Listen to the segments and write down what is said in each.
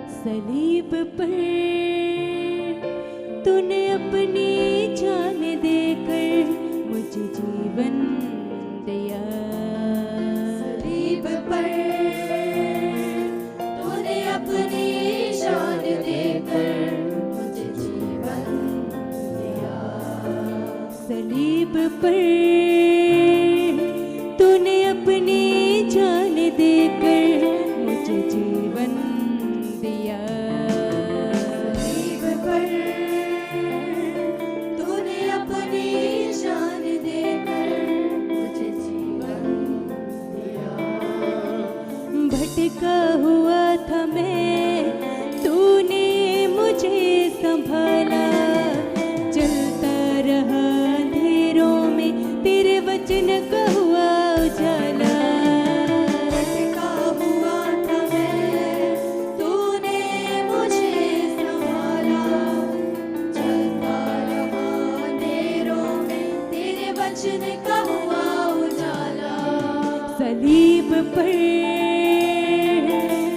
सलीब पर तूने अपनी जान देकर मुझे जीवन दिया। सलीब पर तूने अपनी जान देकर मुझे जीवन दिया। सलीब पर तूने अपनी जान देकर मुझे जीवन दिया। सलीब पर तूने अपनी जान देकर मुझे जीवन दिया। भटका हुआ था मैं, तूने मुझे संभाला। चलता रहा अंधेरों में, तेरे वचन का हुआ उजाला। भटका हुआ था मैं, तूने मुझे संभाला। चलता रहा अंधेरों में, तेरे वचन का हुआ उजाला। सलीब पर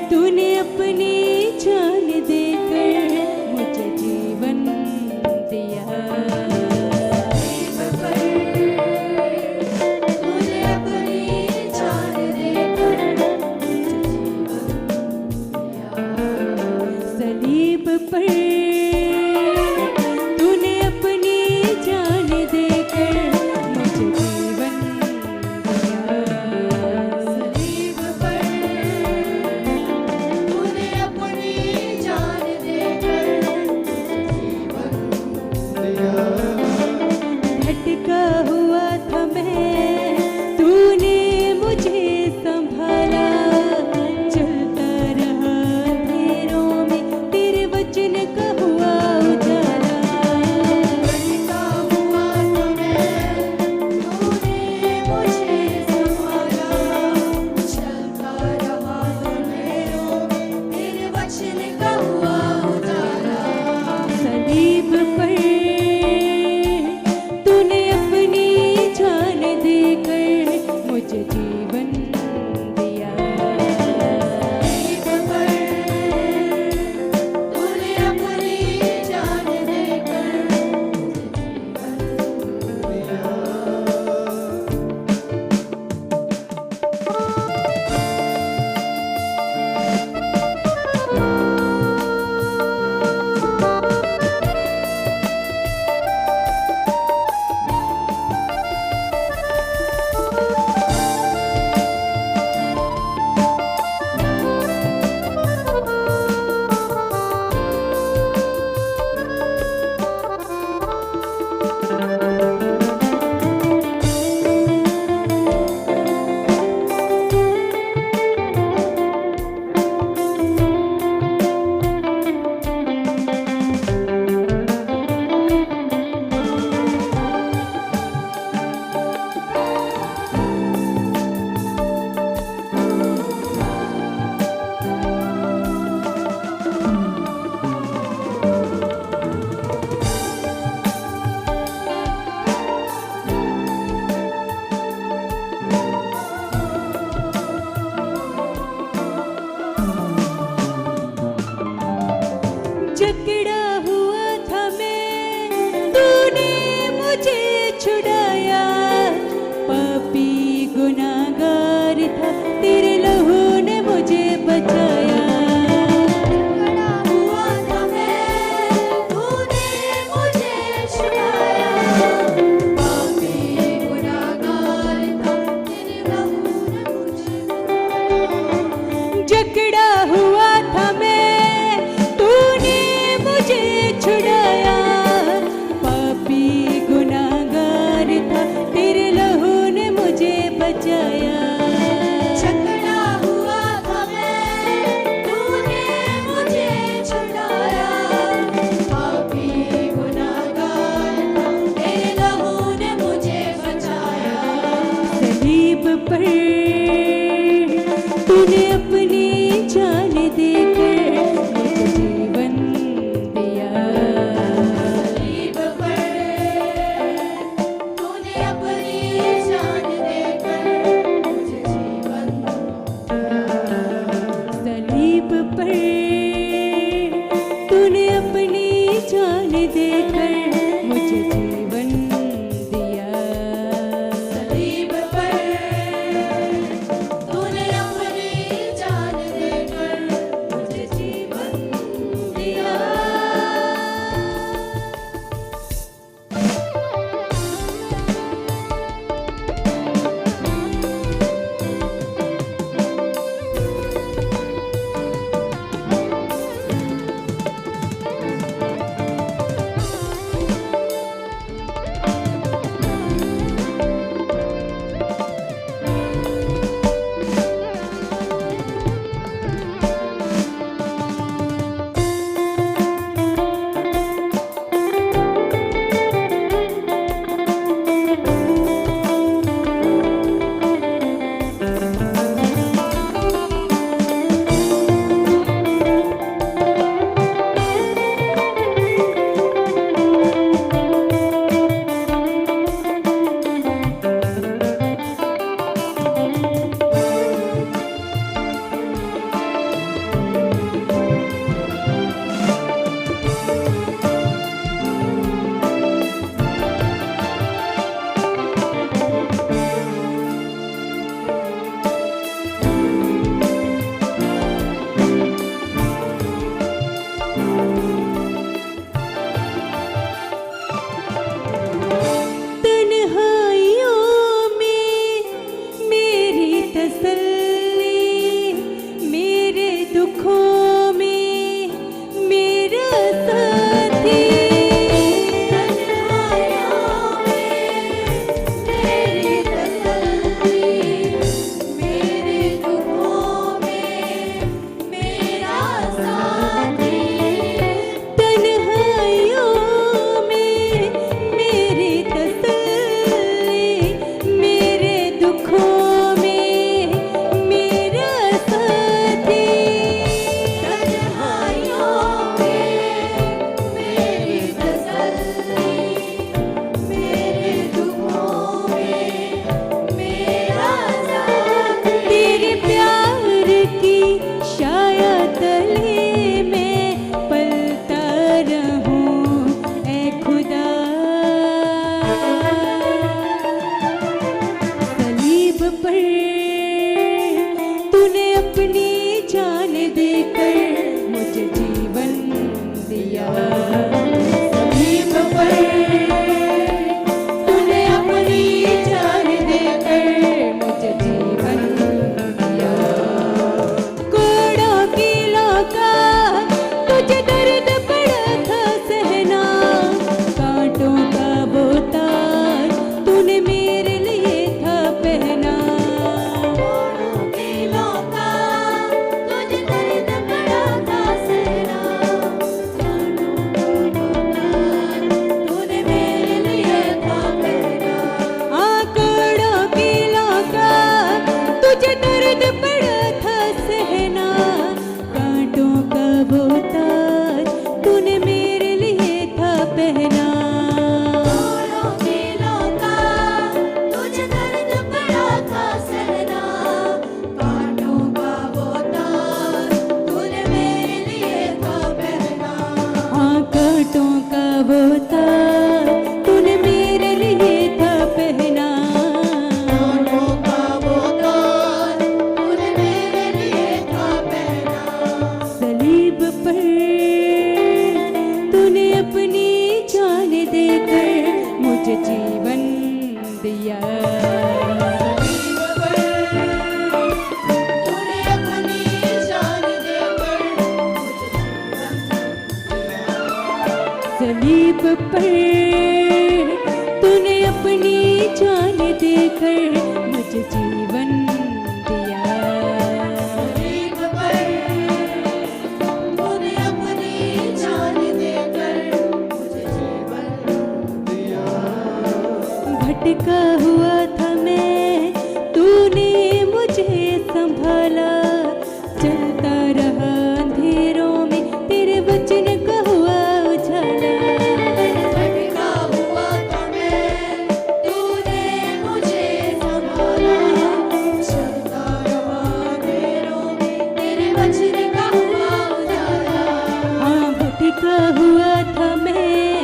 तूने अपनी जान देकर मुझे जीवन दिया। सलीब पर तूने अपनी जान देकर मुझे जीवन दिया। सलीब पर तूने अपनी जान देकर मुझे जीवन दिया। सलीब पर तूने अपनी जान देकर मुझे जीवन दिया। भटका हुआ था मैं, तूने मुझे संभाला। चलता रहा अंधेरों में, तेरे वचन का हुआ उजाला। भटका हुआ था मैं, तूने मुझे संभाला। चलता रहा अंधेरों में, तेरे वचन का हुआ उजाला। सलीब पर तूने अपनी जान देकर मुझे जीवन दिया। सलीब पर तूने अपनी जान देकर मुझे जीवन दिया। जकड़ा हुआ था मैं, तूने मुझे छुड़ाया। पापी गुनाहगार था, तेरे लहू ने मुझे बचाया। खड़ा हुआ था मैं, तूने मुझे छुड़ाया। पापी गुनाहगार था, तेरे लहू ने मुझे बचाया। जकड़ा हुआ था मैं, तूने देकर मुझे जीवन दिया। सलीब पर तूने अपनी जान देकर मुझे जीवन दिया। सलीब पर तूने अपनी जान देकर मुझे जीवन दिया। सलीब पर तूने अपनी जान देकर मुझे जीवन दिया। भटका हुआ था मैं, तूने मुझे संभाला, चलता रहा अंधेरों में, तेरे वचन का हुआ उजाला। भटका हुआ था मैं, तूने मुझे संभाला, चलता रहा अंधेरों में, तेरे वचन का हुआ उजाला। हाँ भटका हुआ था मैं,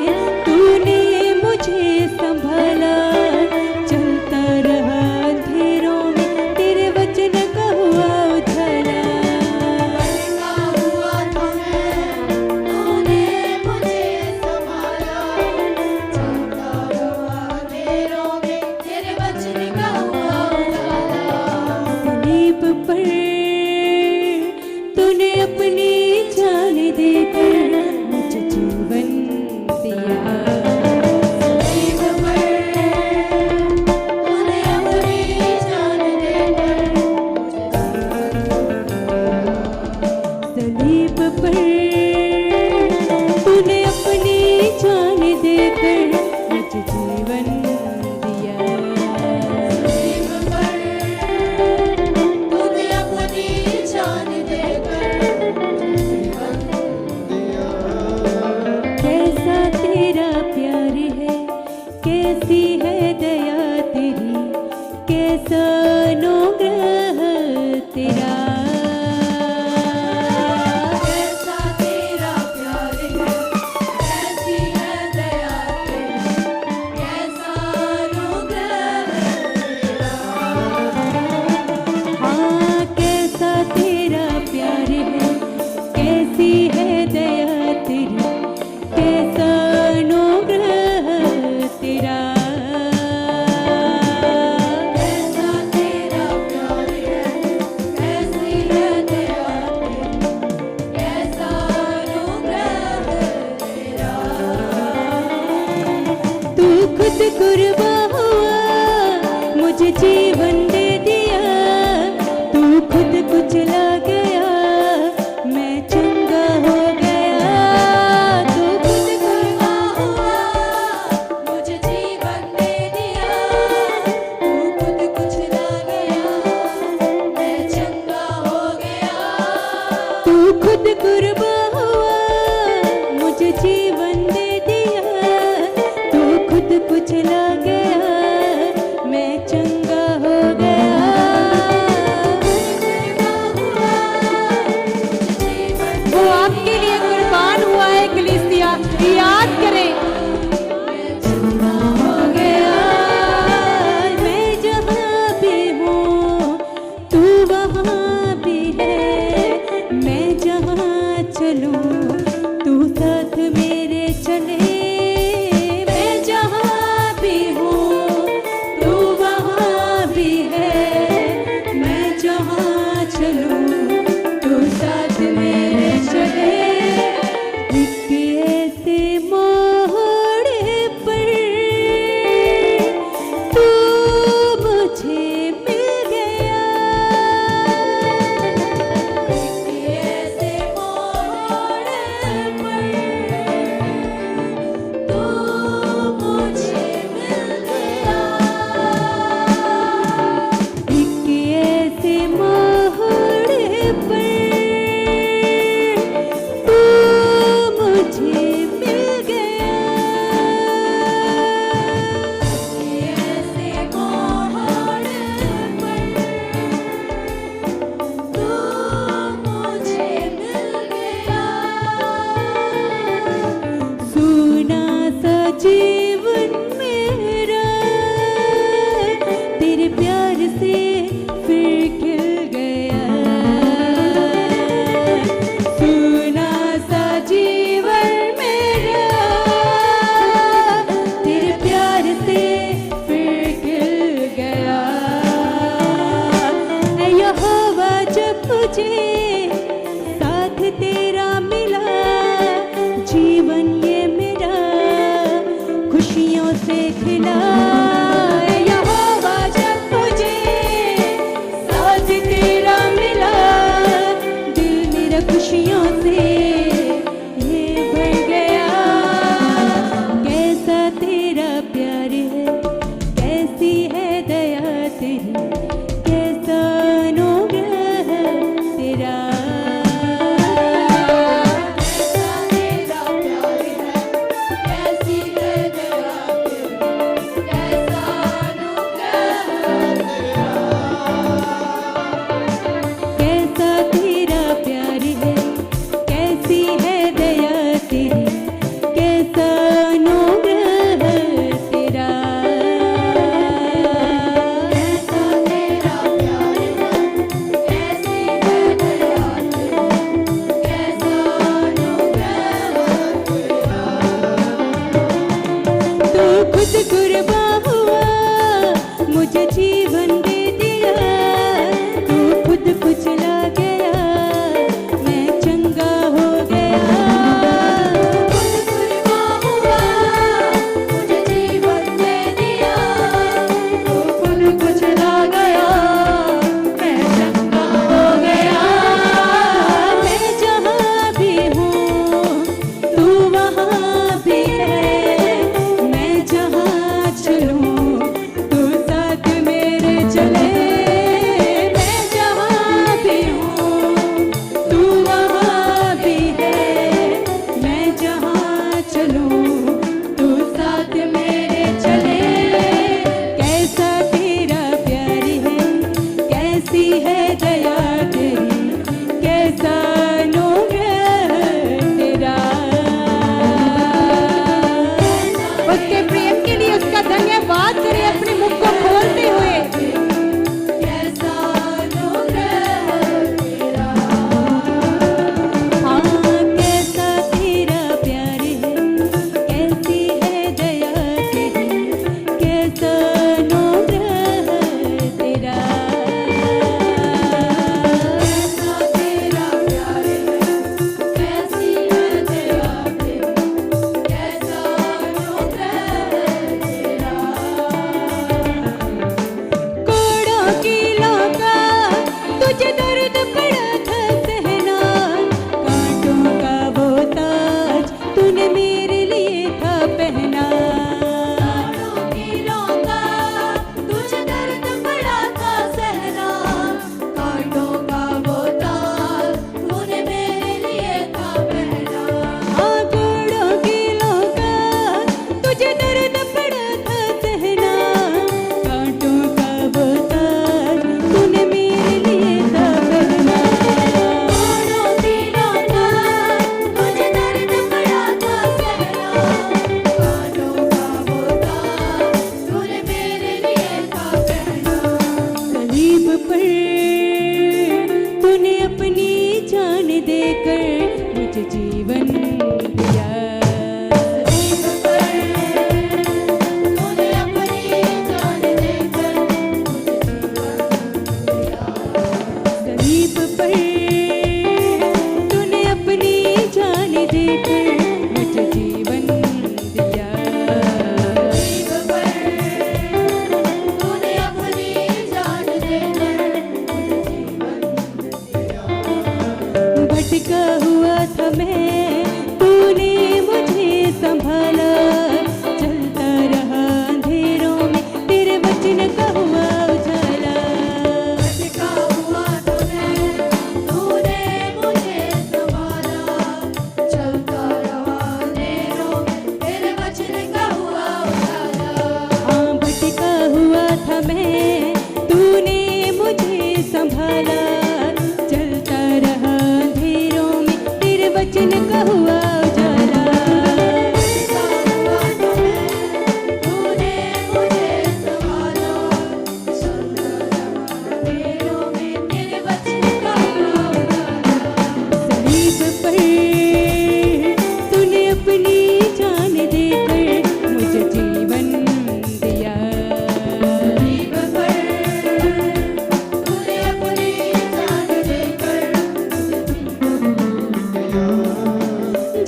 कैसी है दया तेरी, कैसा अनुग्रह तेरा। कैसा तेरा प्यार है, कैसी है दया तेरी, कैसा अनुग्रह तेरा। तू खुद कुर्बान हुआ, मुझे जीवन दे दिया, तू खुद कुचला गया, मैं चंगा हो गया। तू खुद कुर्बान हुआ, मुझे जीवन दे दिया, तू खुद कुचला गया, मैं चंगा हो गया। तू खुद कुर्बान हुआ, मुझे जीवन दे दिया, तू खुद कुचला गया, मैं चंगा हो गया। वो आपके लिए कुर्बान हुआ है कलीसिया, याद करें। हो गया, मैं जहाँ भी हूँ तू वहाँ भी है, मैं जहाँ चलूँ तू साथ मेरे चले। मैं जहाँ भी हूँ तू वहाँ भी है, मैं जहाँ चलूँ तू साथ मेरे चले। एक ऐसे मोड़ पर तू मुझे मिल गया, ऐसे मोड़ जीवन दिया। तूने अपनी जान देकर सलीब पर तूने अपनी जान देकर मुझे जीवन दिया। तूने अपनी जान देकर भटका हुआ था मैं, तूने मुझे संभाला। चलता रहा अंधेरों में, तेरे वचन का हुआ उजाला। भटका हुआ तो मैं, तूने मुझे संभाला। चलता रहा अंधेरों में, तेरे वचन का हुआ उजाला। हाँ, भटका हुआ था मैं, तूने मुझे संभाला। चलता रहा अंधेरों में, तेरे वचन का हुआ उजाला। भटका हुआ तो मैं, तूने मुझे संभाला। चलता रहा अंधेरों में, तेरे वचन का हुआ उजाला। सलीब पर तूने अपनी जान देकर मुझे जीवन दिया। सलीब पर तूने अपनी जान देकर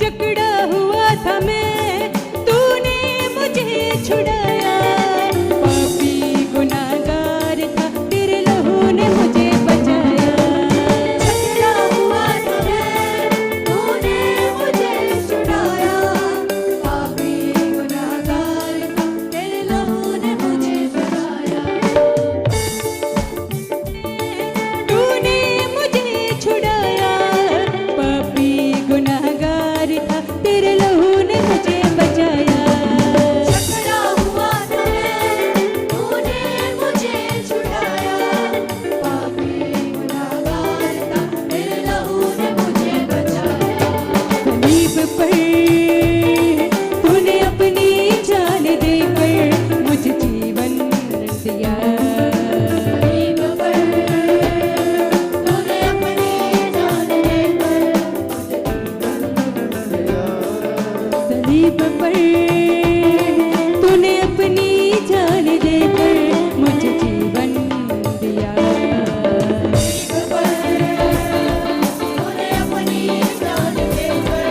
जकड़ा हुआ था मैं, तूने मुझे छुड़ाया। पापी गुनाहगार था, तेरे लहू ने मुझे बचाया। जकड़ा हुआ था मैं, तूने मुझे छुड़ाया। पापी गुनाहगार था, तेरे लहू ने मुझे बचाया। तूने मुझे छुड़ाया, पापी गुनाहगार था, तेरे लहू ने मुझे बचाया। जकड़ा हुआ था मैं, तूने मुझे छुड़ाया। पापी गुनाहगार था, तेरे लहू ने मुझे बचाया। सलीब पर तूने अपनी जान देकर मुझे जीवन दिया। सलीब पर तूने अपनी जान देकर सलीब पर तूने अपनी जान देकर मुझे जीवन दिया। सलीब पर तूने अपनी जान देकर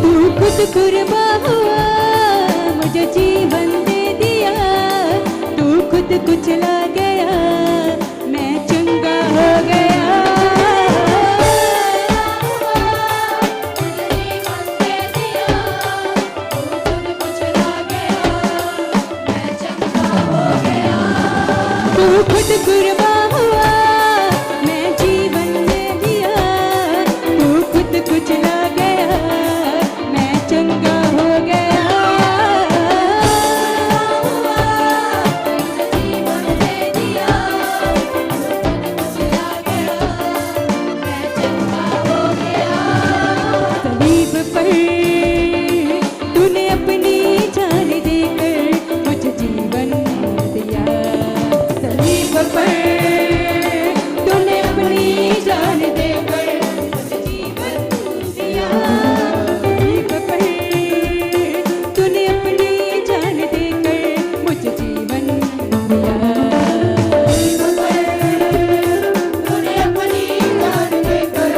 तू खुद कुर्बा हुआ, मुझे जीवन दे दिया। तू खुद कुचला गया, मैं चंगा हो गया। जीवन दे दिया। तू खुद कुचला गया, मैं चंगा हो गया। तू खुद कुर्बा हुआ, मैं जीवन दे दिया। तू खुद कुचला गया, मैं चंगा हो गया। जीवन दे दिया। तू खुद कुचला गया, मैं चंगा हो गया। सलीब पर तूने अपनी जान देकर मुझे जीवन दिया। सलीब पर तूने अपनी जान देकर मुझे जीवन दिया। सलीब पर तूने अपनी जान देकर मुझे जीवन दिया। तूने अपनी जान देकर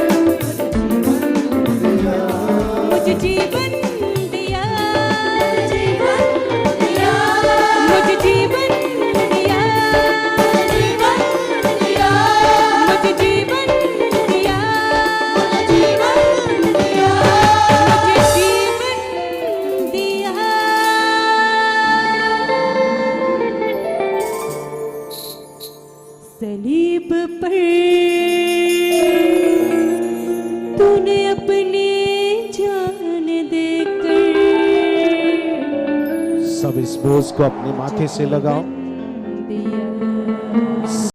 मुझे जीवन दिया। जीवन दिया। मुझे जीवन दिया। जीवन दिया। मुझे जीवन दिया। जीवन दिया। मुझे जीवन दिया। सलीब पर तूने अपनी जान देकर सब इस बोझ को अपने माथे से लगाओ। दिया।